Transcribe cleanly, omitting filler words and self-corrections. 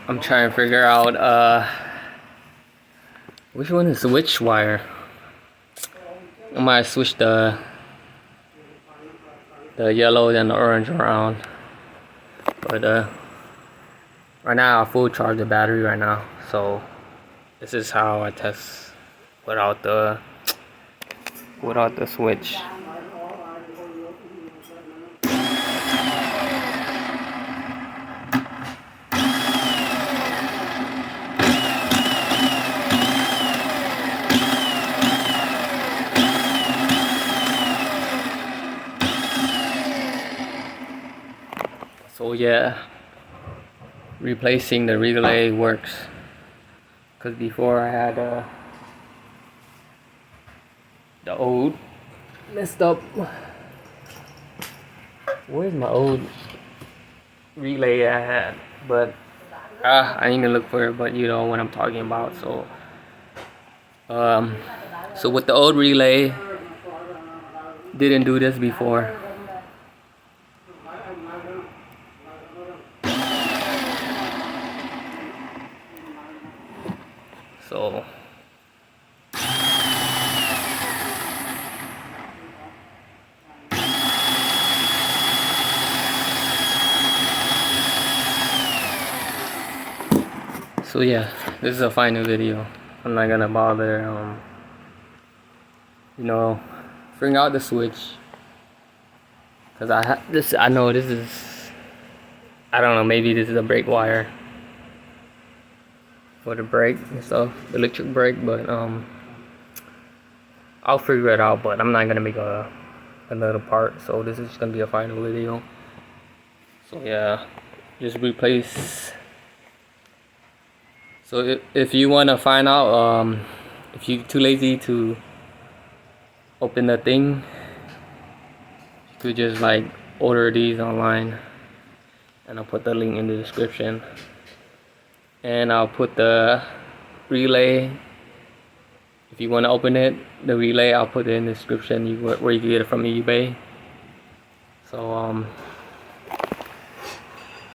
I'm trying to figure out which one is which wire. I might switch the yellow and the orange around, but right now I full charge the battery right now, so this is how I test without the switch. So yeah, replacing the relay works, because before I had the old messed up. Where's my old relay I had? But I need to look for it, but you know what I'm talking about. So with the old relay, didn't do this before. So yeah, this is a final video. I'm not gonna bother you know, figuring out the switch, because I know this is, I don't know, maybe this is a brake wire for the brake and stuff, electric brake, but I'll figure it out. But I'm not gonna make another part, so this is gonna be a final video. So yeah, just replace. So if you want to find out if you're too lazy to open the thing, you could just like order these online, and I'll put the link in the description, and I'll put the relay. If you want to open it, the relay, I'll put it in the description where you can get it from eBay. So